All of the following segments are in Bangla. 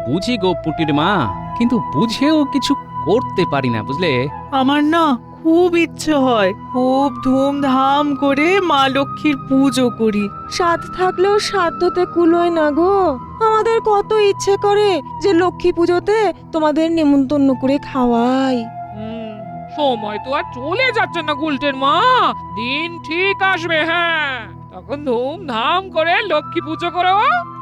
বুঝি গো পুটির মা, কিন্তু বুঝেও কিছু করতে পারি না, বুঝলে? আমার না খুব ইচ্ছে হয় খুব ধুমধাম করে মা লক্ষ্মীর পুজো করি। সাধ থাকলেও সাধ্যতে কুলোয় না গো। আমাদের কত ইচ্ছে করে যে লক্ষ্মী পুজোতে তোমাদের নেমন্তন্ন করে খাওয়াই। সময় তো আর চলে যাচ্ছে না গুলটের মা, দিন ঠিক আসবে। হ্যাঁ, তখন ধুমধাম করে লক্ষ্মী পুজো করো।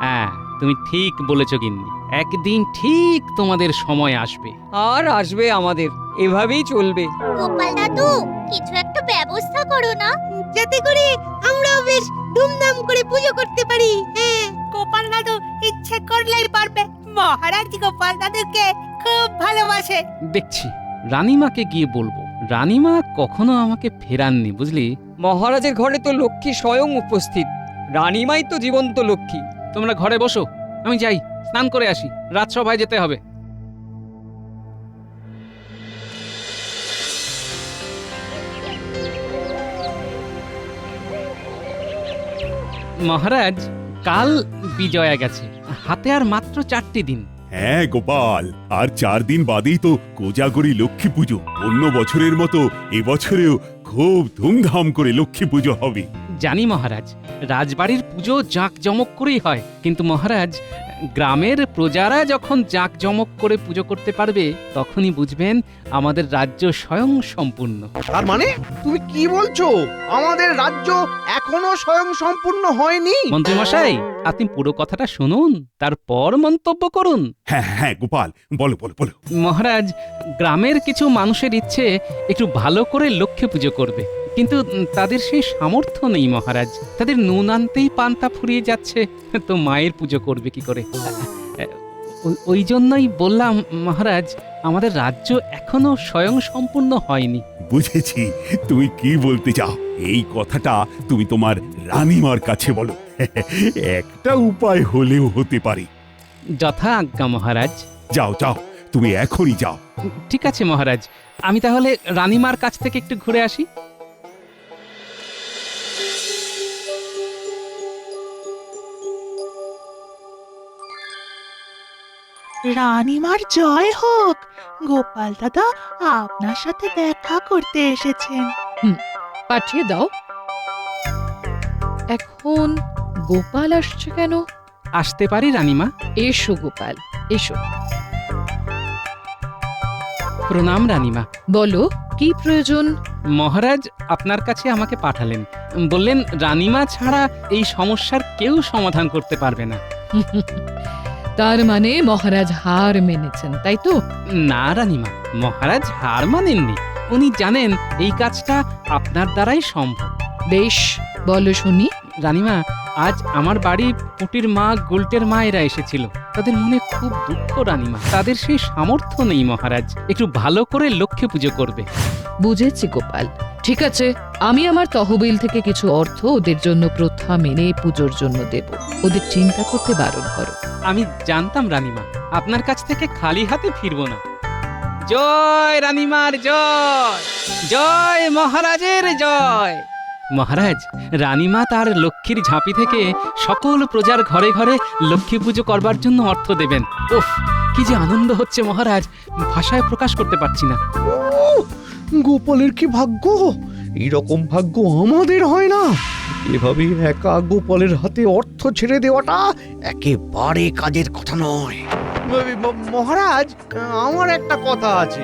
হ্যাঁ, তুমি ঠিক বলেছো গিন্নি, একদিন ঠিক তোমাদের সময় আসবে। আর আসবে আমাদের, এভাবেই চলবে। গোপাল দাদু, কিছু একটা ব্যবস্থা করো না, যাতে করে আমরাও বেশ ধুমধাম করে পুজো করতে পারি। হ্যাঁ, গোপাল দাদু ইচ্ছে করলেই পারবে। মহারাজ গোপাল দাদুকে খুব ভালোবাসে। দেখছি, রানীমাকে গিয়ে বলবো। রানীমা কখনো আমাকে ফেরাননি, বুঝলি? মহারাজের ঘরে তো লক্ষ্মী স্বয়ং উপস্থিত, রানীমাই তো জীবন্ত লক্ষ্মী। তোমরা ঘরে বসো, আমি যাই স্নান করে আসি, রাজসভায় যেতে হবে। মহারাজ, কাল বিজয়া গেছে, হাতে আর মাত্র 4টি দিন। হ্যাঁ গোপাল, আর 4 দিন বাদেই তো কোজাগরী লক্ষ্মী পুজো। অন্য বছরের মতো এবছরেও খুব ধুমধাম করে লক্ষ্মী পুজো হবে। জানি মহারাজ, রাজবাড়ির পুজো জাঁকজমক করেই হয়, কিন্তু মহারাজ, গ্রামের প্রজারা যখন জাঁকজমক করে পুজো করতে পারবে, তখনই বুঝবেন আমাদের রাজ্য স্বয়ং সম্পূর্ণ। তার মানে তুমি কি বলছো? আমাদের রাজ্য এখনো স্বয়ং সম্পূর্ণ হয়নি? মন্ত্রীমশাই, আপনি পুরো কথাটা শুনুন, তারপর মন্তব্য করুন। হ্যাঁ হ্যাঁ গোপাল, বলো বলো বলো। মহারাজ, গ্রামের কিছু মানুষের ইচ্ছে একটু ভালো করে লক্ষ্মী পুজো করবে, কিন্তু তাদের সেই সামর্থ্য নেই মহারাজ। তাদের নুন আনতেই পান্তা ফুরিয়ে যাচ্ছে, তো মায়ের পুজো করবে কি করে? ওই জন্যই বললাম মহারাজ, আমাদের রাজ্য এখনো স্বয়ং সম্পূর্ণ হয়নি। বুঝেছি তুমি কি বলতে চাও। এই কথাটা তুমি তোমার রানীমার কাছে বলো। একটা উপায় হলেও হতে পারে। যথা আজ্ঞা মহারাজ। যাও যাও, তুমি এখনই যাও। ঠিক আছে মহারাজ, আমি তাহলে রানীমার কাছ থেকে একটু ঘুরে আসি। রানীমার জয় হোক। গোপাল দাদা আপনার সাথে দেখা করতে এসেছেন। পাঠিয়ে দাও। এখন গোপাল আসছে কেন? আসতে পারি রানীমা? এসো গোপাল, এসো। প্রণাম রানীমা। বলো, কি প্রয়োজন? মহারাজ আপনার কাছে আমাকে পাঠালেন, বললেন রানীমা ছাড়া এই সমস্যার কেউ সমাধান করতে পারবে না। তার মানে মহারাজ হার মেনেছেন, তাই তো? না রানীমা, মহারাজ হার মানেননি। উনি জানেন এই কাজটা আপনার দ্বারাই সম্ভব। বেশ, বলো শুনি। রানীমা, আজ আমার বাড়ি পুটির মা, গুলটের মা এরা এসেছিল। তাদের মনে খুব দুঃখ রানীমা, তাদের সেই সামর্থ্য নেই মহারাজ একটু ভালো করে লক্ষ্মী পুজো করবে। বুঝেছি গোপাল, ঠিক আছে, আমি আমার তহবিল থেকে কিছু অর্থ ওদের জন্য প্রথা মেনে পুজোর জন্য দেব। ওদের চিন্তা করতে বারণ করো। আমি জানতাম রানীমা, আপনার কাছ থেকে খালি হাতে ফিরবো না। জয় রানীমার জয়, জয় মহারাজের জয়। মহারাজ, রানীমা তার লক্ষ্মীর ঝাঁপি থেকে সকল প্রজার ঘরে ঘরে লক্ষ্মী পুজো করবার জন্য অর্থ দেবেন। উফ, কি যে আনন্দ হচ্ছে মহারাজ, ভাষায় প্রকাশ করতে পারছি না। গোপালের কি ভাগ্য! এইরকম ভাগ্য আমাদের হয় না। এভাবে একা গোপালের হাতে অর্থ ছেড়ে দেওয়াটা একেবারে কাজের কথা নয়। মহারাজ, আমার একটা কথা আছে।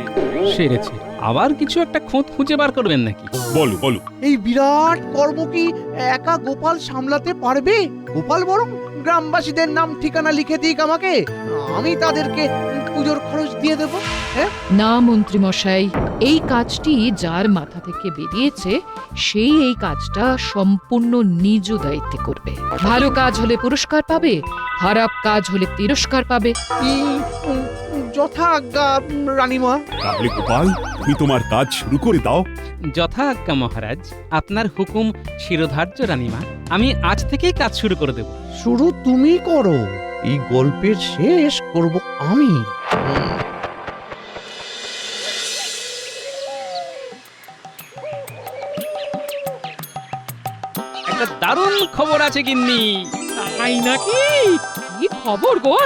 সেরেছে, আবার কিছু একটা খোঁজ খুঁজে বার করবেন নাকি? বলো বলো। এই বিরাট কর্ম কি একা গোপাল সামলাতে পারবে? গোপাল বরং গ্রামবাসীদের নাম ঠিকানা লিখে দিক আমাকে, আমি তাদেরকে পুজোর খরচ দিয়ে দেব। না মন্ত্রী মশাই, এই কাজটি যার মাথা থেকে বেরিয়েছে সেই এই কাজটা সম্পূর্ণ নিজ দায়িত্বে করবে। ভালো কাজ হলে পুরস্কার পাবে, খারাপ কাজ হলে তিরস্কার পাবে। যথা আজ্ঞা রানীমা। তাহলে গোপাল, তুমি তোমার কাজ শুরু করে দাও। যথা আজ্ঞা মহারাজ, আপনার হুকুম শিরোধার্য রানীমা। আমি আজ থেকেই কাজ শুরু করে দেব। শুরু তুমি করো, এই গল্পের শেষ করব আমি। একটা দারুণ খবর আছে গিন্নি। তাই নাকি? কি খবর গো?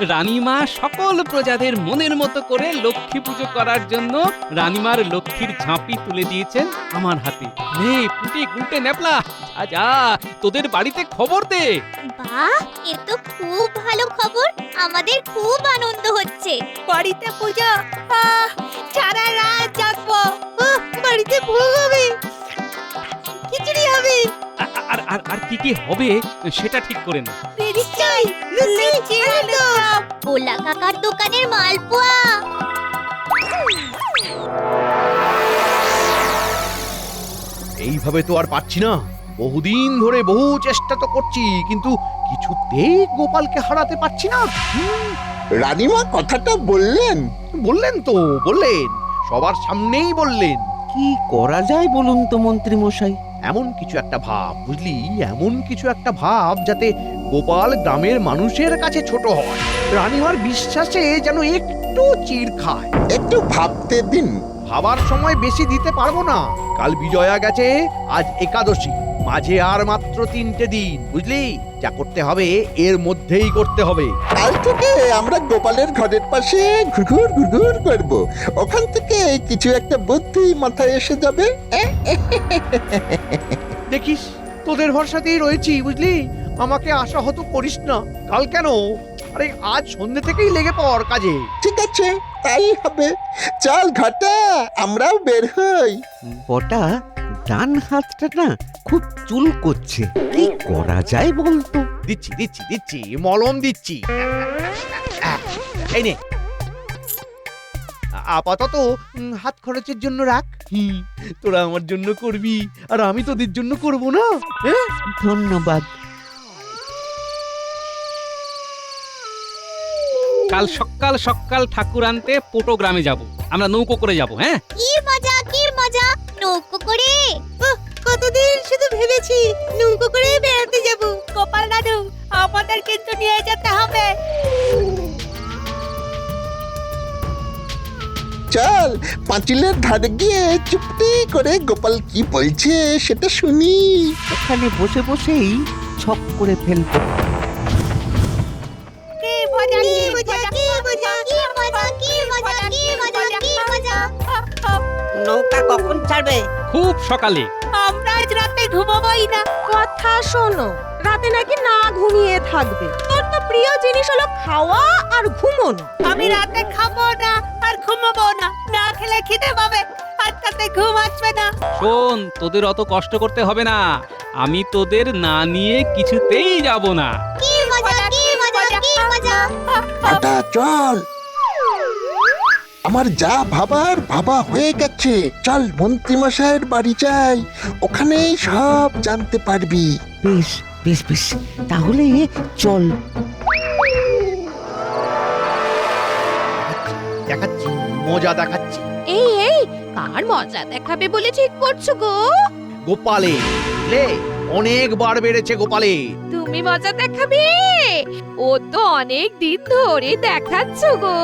রানীমা সকল প্রজাদের মনের মতো করে লক্ষ্মী পুজো করার জন্য রানীমার লক্ষ্মীর ঝাঁপি তুলে দিয়েছেন আমার হাতে। নে পুটি গুলটে ন্যাপলা, যা যা তোদের বাড়িতে খবর দে। বাহ, এ তো খুব ভালো খবর। আমাদের খুব আনন্দ হচ্ছে। বাড়িতে পূজা, সারা রাত জাগবো। বাড়িতে ভোগ হবে, খিচুড়ি হবে, আর আর আর কি কি হবে সেটা ঠিক করে না। নিশ্চয়ই লুচি, আলুচপ, ভোলা কাকার দোকানের মালপোয়া। এইভাবে তো আর পাচ্ছি না। বহুদিন ধরে বহু চেষ্টা তো করছি, কিন্তু কিছুতেই গোপালকে হারাতে পারছি না। রানীমা কথাটা বললেন? বললেন তো, বললেন, সবার সামনেই বললেন। কি করা যায় বলুন তো মন্ত্রী মশাই? এমন কিছু একটা ভাব, বুঝলি, এমন কিছু একটা ভাব যাতে গোপাল গ্রামের মানুষের কাছে ছোট হয়, রানীমার বিশ্বাসে যেন একটু চিড় খায়। একটু ভাবতে দিন। ভাবার সময় বেশি দিতে পারবো না। কাল বিজয়া গেছে, আজ একাদশী, মাঝে আর মাত্র 3টে দিন, বুঝলি? যা করতে হবে এর মধ্যেই করতে হবে। কাল থেকে আমরা গোপালের ঘরের পাশে ঘুরঘুর ঘুরঘুর করব। ওখান থেকে কিছু একটা বুদ্ধি মাথায় এসে যাবে। দেখিস, তোদের ভরসাতেই রয়েছি, বুঝলি? আমাকে আশাহত করিস না। কাল কেন, আরে আজ সন্ধ্যে থেকেই লেগে পড় কাজে। ঠিক আছে, তাই হবে। চল ঘটা, আমরাও বের হই। বটা, ডান হাতটা না খুব চুল করছে, কি করা যায় বলতো? দিচ্ছি দিচ্ছি দিচ্ছি, মলম দিচ্ছি। এই নে, আপাতত হাত খরচের জন্য রাখ। তোরা আমার জন্য করবি, আর আমি তোদের জন্য করব না? হ্যাঁ, ধন্যবাদ। কাল সকাল সকাল ঠাকুর আনতে পোটো গ্রামে যাব। আমরা নৌকো করে যাব। হ্যাঁ, কি মজা, কি মজা, নৌকো করে। কতদিন শুধু ভেবেছি নৌকো করে বেড়াতে যাব। গোপাল দাদু, আমাদের কিন্তু নিয়ে যেতে হবে। চল পাঁচিলের ধারে গিয়ে চুপটি করে গোপাল কি বলছে সেটা শুনি। ওখানে বসে বসেই ছক করে ফেলবো। কি মজা, কি মজা, কি মজা, কি মজা, কি মজা, কি মজা, কি মজা। নৌকা কখন ছাড়বে? খুব সকালে। আমরা আজ রাতে ঘুমাবোই না। কথা শোনো, রাতে নাকি না ঘুমিয়ে থাকবে। তোর তো প্রিয় জিনিস হলো খাওয়া আর ঘুমোনো। আমি রাতে খাবো না আর ঘুমাবো না। না খেলে খিদে পাবে, আর তাতে ঘুম আসবে না। শোন, তোদের অত কষ্ট করতে হবে না। আমি তোদের না নিয়ে কিছুতেই যাব না। কি মজা, কি মজা, কি মজা। ঘটা চল, আমার যা ভাবার ভাবা হয়ে গেছে। চল মন্ত্রী মশাইয়ের বাড়ি যাই, ওখানেই সব জানতে পারবি। বেশ বেশ বেশ, তাহলে চল। দেখাচ্ছি, মজা দেখাচ্ছি। এই কার মজা দেখাবে বলে ঠিক করছো গো? গোপালে, বুঝলে, অনেকবার বেড়েছে গোপালে। তুমি মজা দেখাবে? ও তো অনেক দিন ধরে দেখাচ্ছ গো।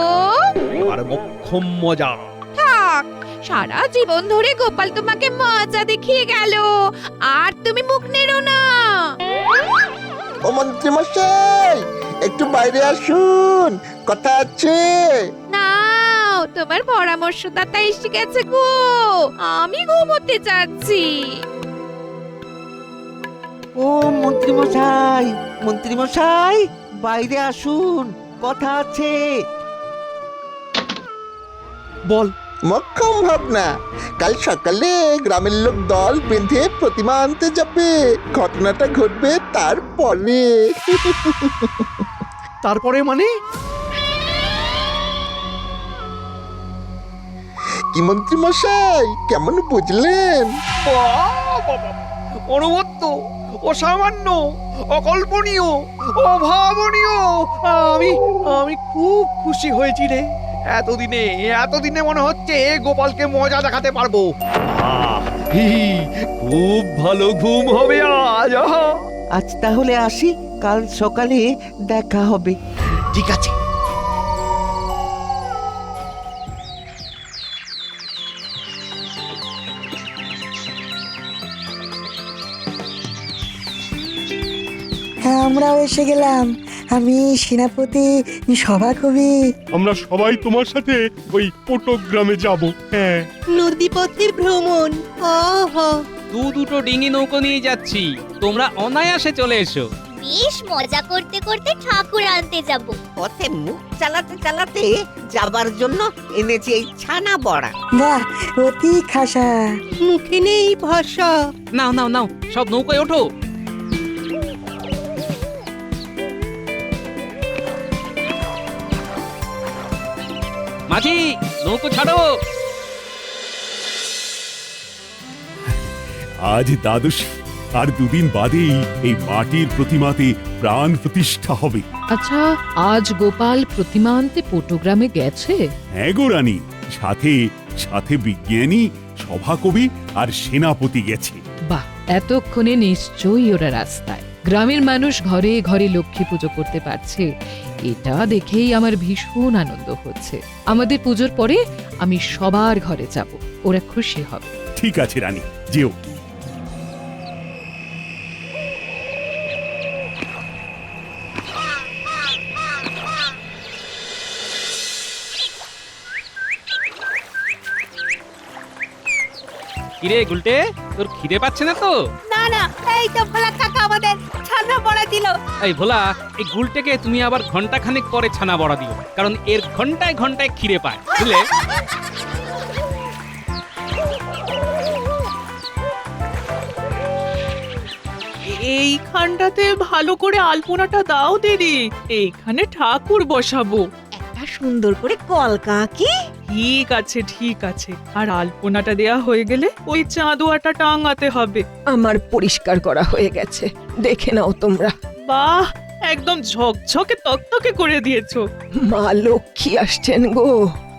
এবার মোক্ষম মজা। থাক, সারা জীবন ধরে গোপাল তোমাকে মজা দেখিয়ে গেল, আর তুমি মুখ নেড়ো না। ও মন্ত্রী মশাই, একটু বাইরে আসুন, কথা আছে। নাও, তোমার পরামর্শদাতা এসে গেছে গো। আমি ঘুমোতে যাচ্ছি। ও মন্ত্রী মশাই, মন্ত্রী মশাই, বাইরে আসুন, কথা আছে। বল। মক্ষম ভাবনা, কাল সকালে গ্রামের লোক দল বেঁধে প্রতিমা আনতে যাবে। ঘটনাটা ঘটবে তারপরে। তারপরে মানে? কি মন্ত্রী মশাই, কেমন বুঝলেন? অনবদ্য, অসামান্য, অকল্পনীয়, অভাবনীয়। আমি খুব খুশি হয়েছি রে। এতদিনে মনে হচ্ছে গোপালকে মজা দেখাতে পারবো। খুব ভালো ঘুম হবে আজ। আজ তাহলে আসি, কাল সকালে দেখা হবে। ঠিক আছে। আমরাও এসে গেলাম। আমি সেনাপতি সভাকবি। আমরা সবাই তোমার সাথে ওই পটক গ্রামে যাব। হ্যাঁ, নদীপথে ভ্রমণ। দুটো ডিঙি নৌকো নিয়ে যাচ্ছি, তোমরা অনায়াসে চলে এসো। বেশ মজা করতে করতে ঠাকুর আনতে যাব। পথে মুখ চালাতে চালাতে যাবার জন্য এনেছি এই ছানা বড়া। বাহ, অতি খাসা। মুখে নেই ভাষা। নাও নাও নাও, সব নৌকায় ওঠো। মাঝি, নৌকো ছাড়ো। আজ দ্বাদশী, আর দুদিন বাদেই এই মাটির প্রতিমাতে প্রাণ প্রতিষ্ঠা হবে। আচ্ছা, আজ গোপাল প্রতিমা আনতে পটুগ্রামে গেছে? হ্যাঁ গো রানী, সাথে সাথে বিজ্ঞানী, সভাকবি আর সেনাপতি গেছে। বাহ, এতক্ষণে নিশ্চয়ই ওরা রাস্তায়। গ্রামের মানুষ ঘরে ঘরে লক্ষ্মী পুজো করতে পারছে, এটা দেখেই আমার ভীষণ আনন্দ হচ্ছে। আমাদের পুজোর পরে আমি সবার ঘরে যাব, ওরা খুশি হবে। ঠিক আছে রানী, যেও। কিরে গুলটে, তোর খিদে পাচ্ছে না তো? না না, এই তো ভোলা কাকা আমাদের ছানা বড়া দিল। এই ভোলা, এই গুলটেকে তুমি আবার ঘন্টা খানেক পরে ছানা বড়া দিও, কারণ এর ঘন্টায় ঘন্টায় খিদে পায়, বুঝলে? এইখানটাতে ভালো করে আলপনাটা দাও দিদি, এইখানে ঠাকুর বসাবো। একটা সুন্দর করে কলকা কি? ঠিক আছে ঠিক আছে, আর আলপনাটা দেয়া হয়ে গেলে ওই চাঁদোয়াটা টাঙাতে হবে। আমার পরিষ্কার করা হয়ে গেছে, দেখে নাও তোমরা। বাহ, একদম ঝকঝকে তকতকে করে দিয়েছো। মা লক্ষ্মী আসছেন গো,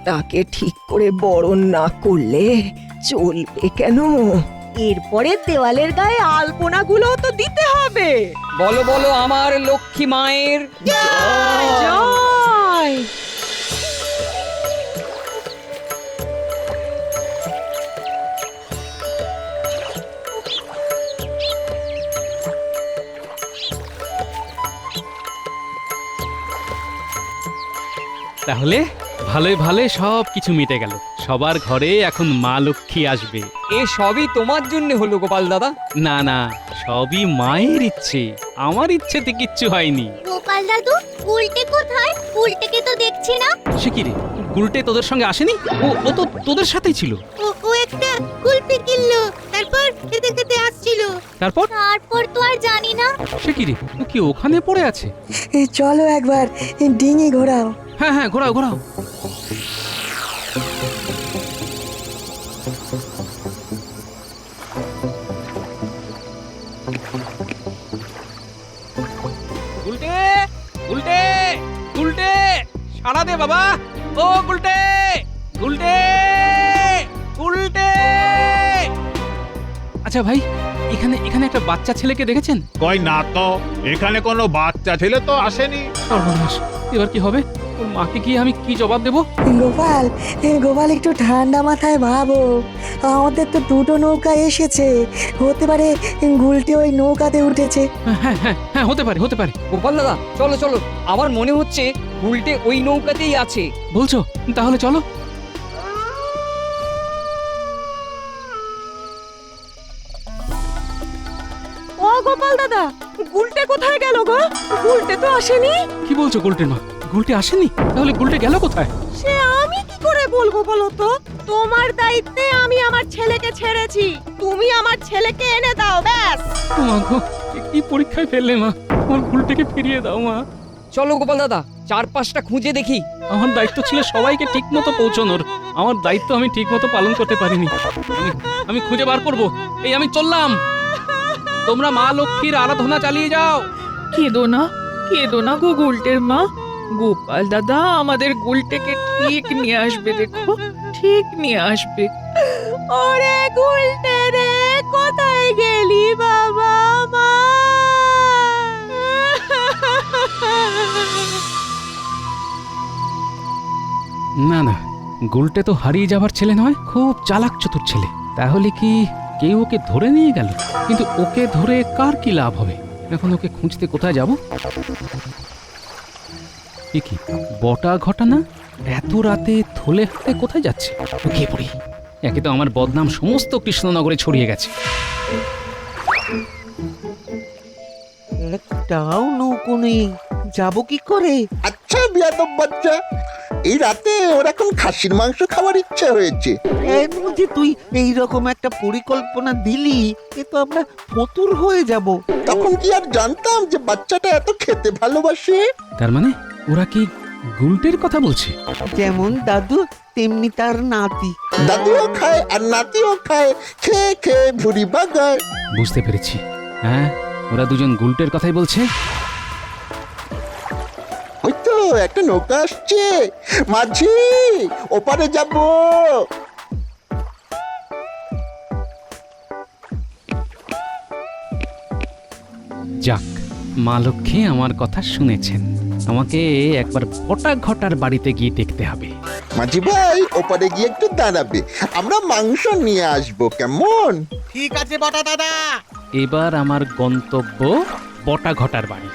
তাকে ঠিক করে বরণ না করলে চলবে কেন? এরপরে দেওয়ালের গায়ে আলপনাগুলো তো দিতে হবে। বলো বলো আমার লক্ষ্মী মায়ের জয়। তাহলে ভালোই ভালোই সব কিছু মিটে গেল, সবার ঘরে এখন মা লক্ষ্মী আসবে। এ সবই তোমার জন্য হলো গোপাল দাদা। না না, সবই মায়ের ইচ্ছে, আমার ইচ্ছেতে কিচ্ছু হয়নি। গোপাল দাদু, উল্টে কোথায়? উল্টেকে তো দেখছি না। সে কি রে, গুলটে তোদের সঙ্গে আসেনি? ও তো তোদের সাথেই ছিল। ও একটা কুলপি কিনলো, তারপর খেতে খেতে আসছিল। তারপর তো আর জানি না। সে কি রে, ও কি ওখানে পড়ে আছে? চলো একবার ডিঙি ঘোরাও। হ্যাঁ হ্যাঁ, ঘোরাও ঘোরাও। গুলটে, গুলটে, গুলটে, সাড়া দে বাবা। ও গুলটে, গুলটে, গুলটে। আচ্ছা ভাই, এখানে এখানে একটা বাচ্চা ছেলেকে দেখেছেন? কই না তো, এখানে কোনো বাচ্চা ছেলে তো আসেনি। সর্বনাশ, এবার কি হবে? ওর মাকে গিয়ে আমি কি জবাব দেবো? গোপাল, গোপাল একটু ঠান্ডা মাথায় ভাবো, আমাদের তো দুটো নৌকা এসেছে, হতে পারে গুলটি ওই নৌকাতে উঠেছে। হ্যাঁ হ্যাঁ হ্যাঁ, হতে পারে হতে পারে। গোপাল দাদা চলো চলো, আমার মনে হচ্ছে উল্টে ওই নৌকাতেই আছে। বলছো? তাহলে চলো। ও গোপাল দাদা, গুলটে কোথায় গেল গো? গুলটে তো আসেনি। কি বলছো গুলটে মা? গুলটে আসেনি? তাহলে গুলটে গেল কোথায়? সে আমি কি করে বলবো বলো তো? তোমার দায়িত্বে আমি আমার ছেলেকে ছেড়েছি, তুমি আমার ছেলেকে এনে দাও ব্যাস। ও মা গো, কি পরীক্ষায় ফেললে মা? আমার গুলটেকে ফিরিয়ে দাও মা। চলো গোপাল দাদা, চারপাশটা খুঁজে দেখি। আমার দায়িত্ব ছিল সবাইকে ঠিকমতো পৌঁছানোর, আমার দায়িত্ব আমি ঠিকমতো পালন করতে পারিনি। আমি খুঁজে বার করব। এই আমি চললাম, তোমরা মা লক্ষ্মীর আরাধনা চালিয়ে যাও। কেঁদো না গো গুলটের মা, গোপাল দাদা আমাদের গুলটেকে ঠিক নিয়ে আসবে, দেখো ঠিক নিয়ে আসবে। ওরে গুলটে রে, কোথায় গেলি বাবা? মা না না, গুলটে তো হারিয়ে যাবার ছেলে নয়, খুব চালাক চতুর ছেলে। তাহলে কি কেউ ওকে ধরে নিয়ে গেল? কিন্তু ওকে ধরে কার কি লাভ হবে? এখন ওকে খুঁজতে কোথায় যাব? এ কি বটা ঘটানা এত রাতে থলে হাতে কোথায় যাচ্ছে? লুকিয়ে পড়ি, একে তো আমার বদনাম সমস্ত কৃষ্ণনগরে ছড়িয়ে গেছে। একটাও নৌকো নেই, যাবো কি করে? আচ্ছা বিয়াদব বাচ্চা, এই রাতে ওর এখন খাসির মাংস খাওয়ার ইচ্ছা হয়েছে। এর মধ্যে তুই এইরকম একটা পরিকল্পনা দিলি, এ তো আমরা ফতুর হয়ে যাব। তখন কি আর জানতাম যে বাচ্চাটা এত খেতে ভালোবাসে? তার মানে ওরা কি গুলটের কথা বলছে? যেমন দাদু তেমনি তার নাতি। দাদুও খায় আর নাতিও খায়, খেয়ে খেয়ে ভুড়ি বাগায়। বুঝতে পেরেছি, হ্যাঁ ওরা দুজন গুলটের কথাই বলছে। ওই তো একটা নৌকা আসছে, মাঝি ওপারে যাব। যাক, মা লক্ষ্মী আমার কথা শুনেছেন। আমাকে একবার বটা ঘটার বাড়িতে গিয়ে দেখতে হবে। মাঝি ভাই ওপারে গিয়ে একটু দাঁড়াবে, আমরা মাংস নিয়ে আসবো, কেমন? ঠিক আছে বটা দাদা। এবার আমার গন্তব্য বটা ঘটার বাড়ি।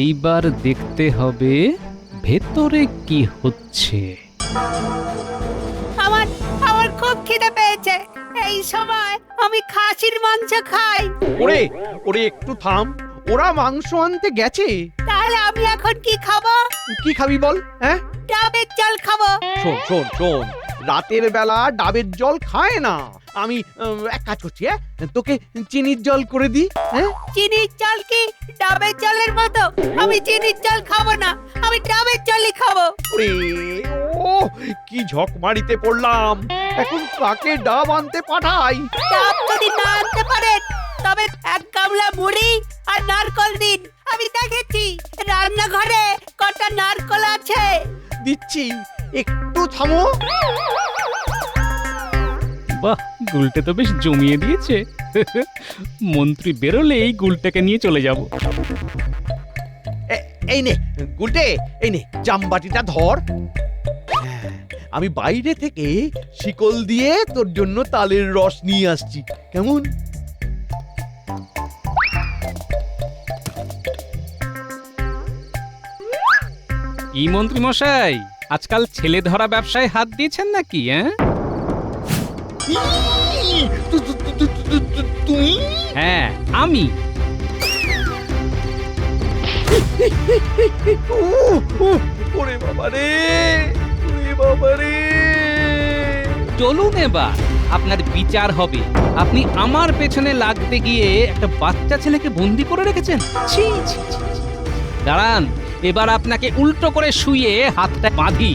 এইবার দেখতে হবে ভেতরে কি হচ্ছে। আমার আমার খুব খিদে পেয়েছে, এই সময় আমি খাসির মাংস খাই। ওরে ওরে একটু থাম, ওরা মাংস আনতে গেছে। তাহলে আমি এখন কি খাবো? কি খাবি বল? হ্যাঁ, ডাবের জল খাবো। শোন শোন শোন, রাতের বেলা ডাবের জল খায় না। আমি এক কাজ করছি, হ্যাঁ তোকে চিনির জল করে দিই। হ্যাঁ, চিনির জল কি ডাবের জলের মতো? আমি চিনির জল খাবো না, আমি ডাবের জলই খাবো। ওরে ও কি ঝক মারিতে পড়লাম, এখন কাকে ডাব আনতে পাঠাই? ডাব যদি না আনতে পারেন তবে এক গামলা মুড়ি আর নারকল দিন। আমি দেখেছি রান্নাঘরে কটা নারকল আছে। দিচ্ছি, একটু থামো। বাহ, গুলটে তো বেশ জমিয়ে দিয়েছে। মন্ত্রী বেরোলেই গুলটাকে নিয়ে চলে যাব। এই নে গুলটে, এই নে জামবাটিটা ধর। হ্যাঁ, আমি বাইরে থেকে শিকল দিয়ে তোর জন্য তালের রস নিয়ে আসছি, কেমন? কি মন্ত্রী মশাই, আজকাল ছেলে ধরা ব্যবসায় হাত দিয়েছেন নাকি? তুই? হ্যাঁ আমি। ওরে বাবা রে, ওরে বাবা রে। চলুন এবার আপনার বিচার হবে। আপনি আমার পেছনে লাগতে গিয়ে একটা বাচ্চা ছেলেকে বন্দি করে রেখেছেন। ছি ছি ছি ছি। দাঁড়ান, এবার আপনাকে উল্টো করে শুইয়ে হাতটা বাঁধি।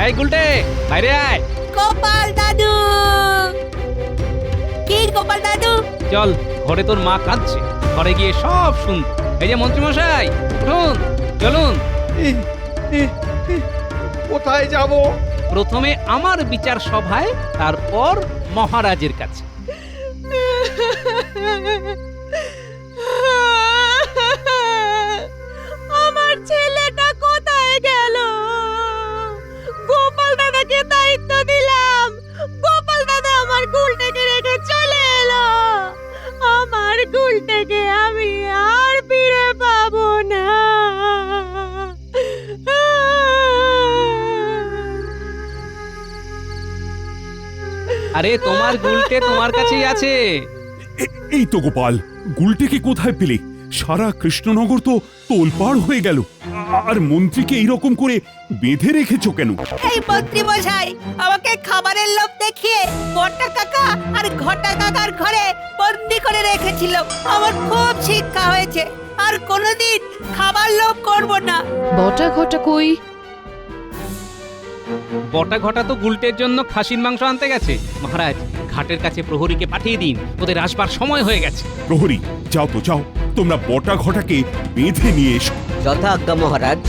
এই গুলটে, বাইরে আয়। গোপাল দাদু! কি গোপাল দাদু? চল, ঘরে তোর মা কাঁদছে, ঘরে গিয়ে সব শুন। এই যে মন্ত্রী মশাই, উঠুন, চলুন। কোথায় যাব? প্রথমে আমার বিচার সভায়, তারপর মহারাজের কাছে। আমার ছেলেটা কোথায় গেল? গোপাল দাদাকে দায়িত্ব দিলাম, গোপাল দাদা আমার গুলটাকে রেখে চলে এলো। আমার গুলটাকে আমি আর ফিরে পাবো না। আরে তোমার গুলটে তোমার কাছেই আছে। এই তো গোপাল, গুলটেকে কোথায় পেলে? সারা কৃষ্ণনগর তো তোলপাড় হয়ে গেল। আর মন্ত্রীকে এইরকম করে বেঁধে রেখেছো কেন? এই মন্ত্রী মশাই আমাকে খাবারের লোভ দেখিয়ে বটা কাকা আর ঘটা কাকার ঘরে বন্দি করে রেখেছিল। আমার খুব শিক্ষা হয়েছে, আর কোনোদিন খাবার লোভ করব না। বটা ঘটা কই? বটা ঘটা তো গুলটের জন্য খাসির মাংস আনতে গেছে। মহারাজ, ঘাটের কাছে প্রহরীকে পাঠিয়ে দিন, ওদের আসবার সময় হয়ে গেছে। প্রহরী, যাও তো যাও, তোমরা বটা ঘটাকে বেঁধে নিয়ে এসো। যথা আজ্ঞা মহারাজ।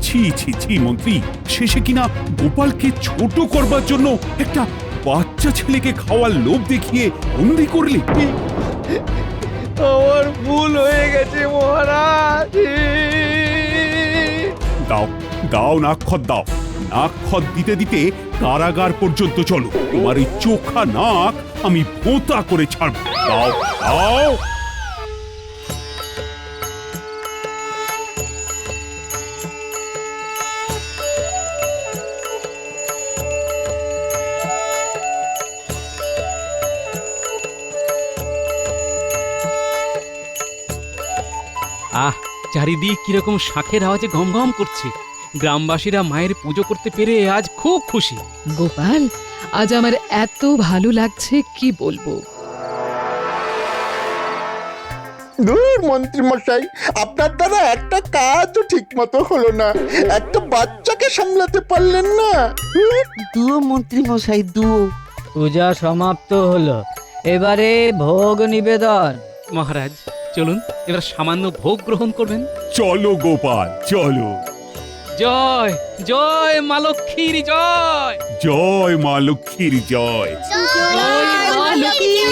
ছি ছি ছি মন্ত্রী, শেষে কিনা গোপালকে ছোট করবার জন্য একটা বাচ্চা ছেলেকে খাওয়ার লোভ দেখিয়ে বন্দি করলে। আমার ভুল হয়ে গেছে মহারাজ। দাও দাও নাক্ষর দাও, নাকখত দিতে দিতে কারাগার পর্যন্ত চলো। তোমার এই চোখা নাক আমি ভোঁতা করে ছাড়ব। দাও দাও। আহ, চারিদিক কিরকম শাঁখের আওয়াজে গমগম করছে। গ্রামবাসীরা মায়ের পুজো করতে পেরে আজ খুব খুশি। গোপাল, আজ আমার এত ভালো লাগছে কি বলবো। দূর মন্ত্রী মশাই, আপনার দ্বারা একটা কাজও ঠিক মতো হলো না। একটা বাচ্চাকে সামলাতে পারলেন না। দুও মন্ত্রী মশাই দুও। পূজা সমাপ্ত হলো, এবারে ভোগ নিবেদন। মহারাজ চলুন, এবার সামান্য ভোগ গ্রহণ করবেন। চলো গোপাল চলো। জয় জয় মা লক্ষ্মীর জয়। জয় মা লক্ষ্মীর জয়। জয় মা লক্ষ্মী